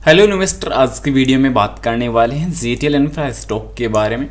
Hello investor, आज की video में बात करने वाले हैं जीटीएल इंफ्रा स्टॉक के बारे में।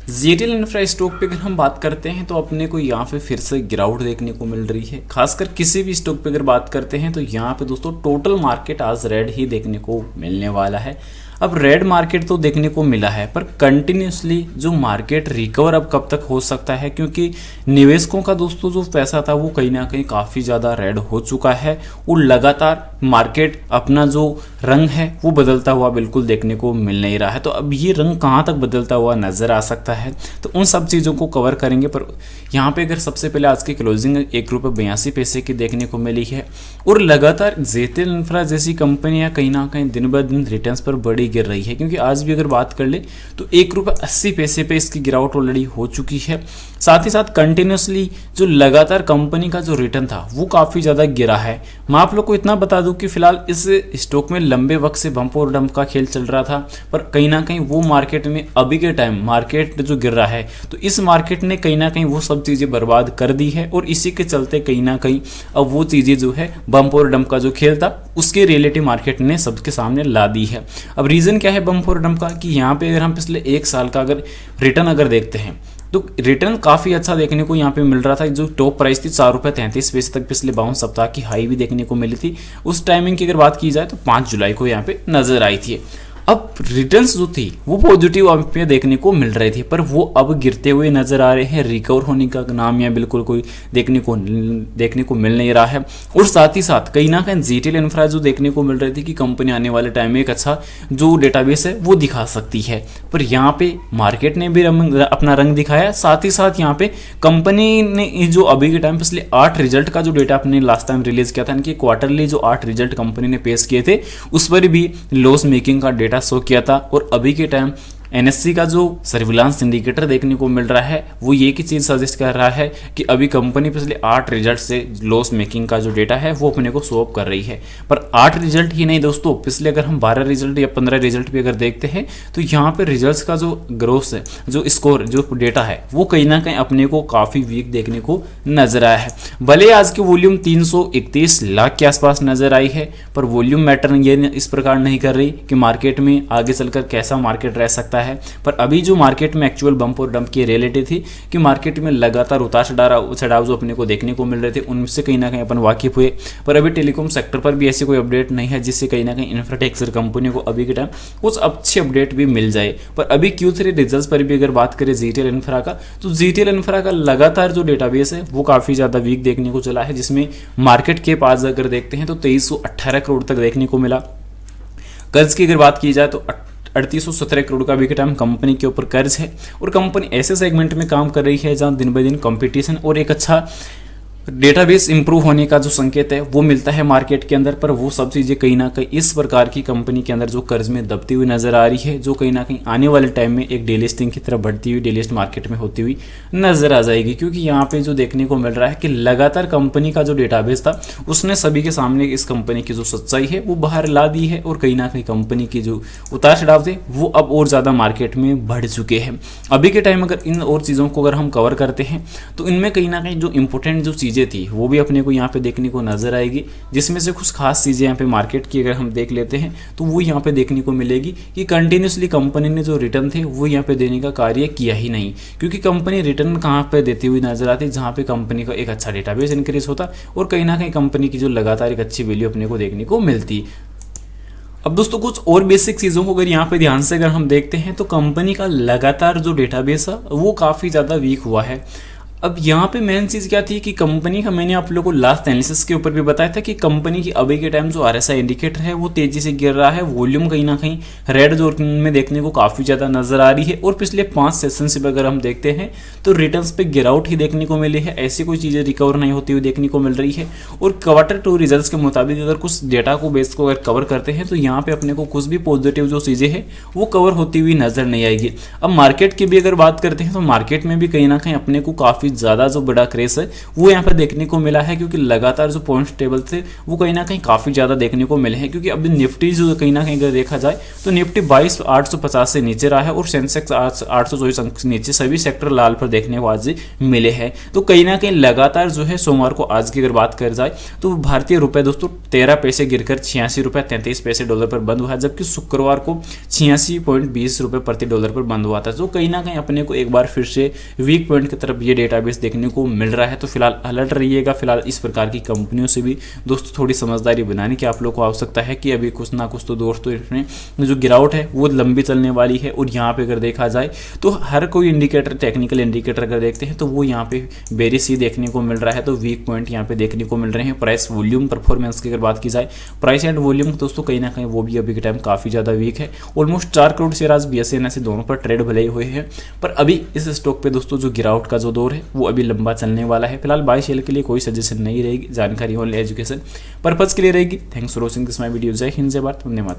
जीटीएल इंफ्रा स्टॉक पे अगर हम बात करते हैं तो अपने को यहाँ पे फिर से गिरावट देखने को मिल रही है। खासकर किसी भी स्टॉक पे अगर बात करते हैं तो यहाँ पे दोस्तों टोटल मार्केट आज रेड ही देखने को मिलने वाला है। अब रेड मार्केट तो देखने को मिला है, पर कंटिन्यूसली जो मार्केट रिकवर अब कब तक हो सकता है, क्योंकि निवेशकों का दोस्तों जो पैसा था वो कहीं ना कहीं काफ़ी ज़्यादा रेड हो चुका है और लगातार मार्केट अपना जो रंग है वो बदलता हुआ बिल्कुल देखने को मिल नहीं रहा है। तो अब ये रंग कहाँ तक बदलता हुआ नज़र आ सकता है, तो उन सब चीज़ों को कवर करेंगे। पर यहाँ पे अगर सबसे पहले आज की क्लोजिंग ₹1.82 की देखने को मिली है और लगातार जीटीएल इंफ्रा जैसी कंपनियां कहीं ना कहीं दिन ब दिन रिटर्न्स पर बड़ी गिर रही है, क्योंकि आज भी अगर बात कर ले तो ₹1.80 पे इसकी गिरावट ऑलरेडी हो चुकी है। साथ ही साथ कंटिन्यूसली जो लगातार कंपनी का जो रिटर्न था वो काफ़ी ज़्यादा गिरा है। मैं आप लोग को इतना बता दूं कि फिलहाल इस स्टॉक में लंबे वक्त से बम्प और डंप का खेल चल रहा था, पर कहीं ना कहीं वो मार्केट में अभी के टाइम मार्केट जो गिर रहा है तो इस मार्केट ने कहीं ना कहीं वो सब चीज़ें बर्बाद कर दी है और इसी के चलते कहीं ना कहीं अब वो चीज़ें जो है बम्प और डंप का जो खेल था उसके रिलेटिव मार्केट ने सबके सामने ला दी है। अब रीज़न क्या है बम्प और डंप का, कि यहाँ पे अगर हम पिछले एक साल का अगर रिटर्न अगर देखते हैं तो रिटर्न काफ़ी अच्छा देखने को यहाँ पे मिल रहा था। जो टॉप प्राइस थी ₹4.33 तक पिछले 52 सप्ताह की हाई भी देखने को मिली थी। उस टाइमिंग की अगर बात की जाए तो 5 जुलाई को यहाँ पे नजर आई थी। अब रिटर्न्स जो थी वो पॉजिटिव पे देखने को मिल रही थी, पर वो अब गिरते हुए नजर आ रहे हैं। रिकवर होने का नाम या बिल्कुल कोई देखने को मिल नहीं रहा है। और साथ ही साथ कहीं ना कहीं जीटीएल इंफ्रा जो देखने को मिल रही थी कि कंपनी आने वाले टाइम में एक अच्छा जो डेटाबेस है वो दिखा सकती है, पर यहाँ पे मार्केट ने भी अपना रंग दिखाया। साथ ही साथ यहाँ पे कंपनी ने जो अभी के टाइम पिछले 8 रिजल्ट का जो डेटा अपने लास्ट टाइम रिलीज किया था, इनकी क्वार्टरली जो 8 रिजल्ट कंपनी ने पेश किए थे उस पर भी लॉस मेकिंग का डेटा शो किया था। और अभी के टाइम एनएससी का जो सर्विलांस इंडिकेटर देखने को मिल रहा है वो ये की चीज़ सजेस्ट कर रहा है कि अभी कंपनी पिछले 8 रिजल्ट से लॉस मेकिंग का जो डेटा है वो अपने को शो अप कर रही है। पर 8 रिजल्ट ही नहीं दोस्तों, पिछले अगर हम 12 रिजल्ट या 15 रिजल्ट भी अगर देखते हैं तो यहाँ पे रिजल्ट्स का जो ग्रोथ है, जो स्कोर, जो डेटा है वो कहीं ना कहीं अपने को काफ़ी वीक देखने को नजर आया है। भले आज की वॉल्यूम 331 लाख के आसपास नजर आई है, पर वॉल्यूम मैटर ये इस प्रकार नहीं कर रही कि मार्केट में आगे चलकर कैसा मार्केट रह सकता है। पर अभी जो मार्केट में एक्चुअल बम्प और डंप की रियलिटी थी कि मार्केट में लगातार उतार चढ़ाव जो अपने को देखने को मिल रहे थे उनसे कहीं ना कहीं अपन वाकिफ हुए। पर अभी टेलीकॉम सेक्टर पर भी ऐसी कोई अपडेट नहीं है जिससे कहीं ना कहीं इंफ्राटेक कंपनी को अभी के टाइम कुछ अच्छी अपडेट भी मिल जाए। पर अभी Q3 रिजल्ट्स पर भी अगर बात करें जीटीएल इंफ्रा का, तो जीटीएल इंफ्रा का लगातार जो डेटाबेस है वो काफ़ी ज़्यादा वीक देखने को चला है, जिसमें मार्केट के पास अगर देखते हैं तो 2318 करोड़ तक देखने को मिला। कर्ज की अगर बात की जाए तो 3817 करोड़ का अभी के टाइम कंपनी के ऊपर कर्ज है और कंपनी ऐसे सेगमेंट में काम कर रही है जहां दिन ब दिन कंपटीशन और एक अच्छा डेटाबेस इंप्रूव होने का जो संकेत है वो मिलता है मार्केट के अंदर। पर वो सब चीज़ें कहीं ना कहीं इस प्रकार की कंपनी के अंदर जो कर्ज में दबती हुई नजर आ रही है, जो कहीं ना कहीं आने वाले टाइम में एक डेलिस्टिंग की तरफ बढ़ती हुई डेलिस्ट मार्केट में होती हुई नजर आ जाएगी। क्योंकि यहाँ पे जो देखने को मिल रहा है कि लगातार कंपनी का जो डेटाबेस था उसने सभी के सामने इस कंपनी की जो सच्चाई है वो बाहर ला दी है और कहीं ना कहीं कंपनी की जो उतार चढ़ाव थे वो अब और ज़्यादा मार्केट में बढ़ चुके हैं। अभी के टाइम अगर इन और चीज़ों को अगर हम कवर करते हैं तो इनमें कहीं ना कहीं जो इंपॉर्टेंट जो चीज़ें थी वो भी अपने को यहाँ पे देखने को नजर आएगी, जिसमें से कुछ खास चीज़ें यहाँ पे मार्केट की अगर हम देख लेते हैं तो वो यहाँ पे देखने को मिलेगी कि कंटिन्यूसली कंपनी ने जो रिटर्न थे वो यहाँ पे देने का कार्य किया ही नहीं। क्योंकि कंपनी रिटर्न कहाँ पे देती हुई नजर आती, जहाँ पे कंपनी का एक अच्छा डेटाबेस इंक्रीज होता और कहीं ना कहीं कंपनी की जो लगातार एक अच्छी वैल्यू अपने को देखने को मिलती। अब दोस्तों कुछ और बेसिक चीज़ों को अगर यहाँ पे ध्यान से अगर हम देखते हैं तो कंपनी का लगातार जो डेटाबेस है वो काफ़ी ज़्यादा वीक हुआ है। अब यहाँ पे मेन चीज़ क्या थी कि कंपनी का, मैंने आप लोगों को लास्ट एनालिसिस के ऊपर भी बताया था कि कंपनी की अभी के टाइम जो RSI इंडिकेटर है वो तेज़ी से गिर रहा है। वॉल्यूम कहीं ना कहीं रेड जोन में देखने को काफ़ी ज़्यादा नजर आ रही है और पिछले 5 सेशन से अगर हम देखते हैं तो रिटर्न्स पे गिरावट ही देखने को मिली है। ऐसी कोई चीज़ें रिकवर नहीं होती हुई देखने को मिल रही है। और Q2 रिजल्ट के मुताबिक अगर कुछ डेटा को बेस को अगर कवर करते हैं तो यहाँ पे अपने को कुछ भी पॉजिटिव जो चीज़ें हैं वो कवर होती हुई नजर नहीं आएगी। अब मार्केट की भी अगर बात करते हैं तो मार्केट में भी कहीं ना कहीं अपने को काफ़ी काफ़ी ज़्यादा जो बड़ा क्रेज है वो यहाँ पर देखने को मिला है, क्योंकि लगातार जो पॉइंट्स टेबल थे वो कहीं ना कहीं काफ़ी ज़्यादा देखने को मिले हैं। क्योंकि अभी निफ्टी जो कहीं ना कहीं अगर देखा जाए तो निफ्टी 22,850 से नीचे रहा है और सेंसेक्स 824 अंक से नीचे, सभी सेक्टर लाल पर देखने को आज मिले हैं। तो कहीं ना कहीं लगातार जो है सोमवार को आज की अगर बात कर जाए तो भारतीय रुपए दोस्तों 13 पैसे गिरकर 86 रुपये 33 पैसे डॉलर पर बंद हुआ है, जबकि शुक्रवार को 86.20 रुपये प्रति डॉलर पर बंद हुआ था। तो कहीं ना कहीं अपने को एक बार फिर से वीक पॉइंट की तरफ ये डेटाबेस देखने को मिल रहा है। तो फिलहाल अलर्ट रहिएगा। फिलहाल इस प्रकार की कंपनियों से भी दोस्तों थोड़ी समझदारी बनाने की आप लोग को आवश्यकता है कि अभी कुछ ना कुछ तो दोस्तों इसमें जो गिरावट है वो लंबी चलने वाली है। और यहाँ पे अगर देखा जाए तो हर कोई इंडिकेटर, टेक्निकल इंडिकेटर अगर देखते हैं तो वो यहाँ पे बेरिश ही देखने को मिल रहा है। तो वीक पॉइंट यहाँ पे देखने को मिल रहे हैं। प्राइस वॉल्यूम परफॉर्मेंस की अगर बात की जाए, प्राइस एंड वॉल्यूम दोस्तों कहीं ना कहीं वो भी अभी के टाइम काफ़ी ज़्यादा वीक है। ऑलमोस्ट 4 करोड़ शेयर आज BSE NSE दोनों पर ट्रेड भले हुए हैं, पर अभी इस स्टॉक पे दोस्तों जो गिरावट का जो दौर है वो अभी लंबा चलने वाला है। फिलहाल बाय सेल के लिए कोई सजेशन नहीं रहेगी, जानकारी ओनली एजुकेशन पर्पज के लिए रहेगी। Thanks for watching this my video. जय हिंद, जय भारत, वंदे मातरम।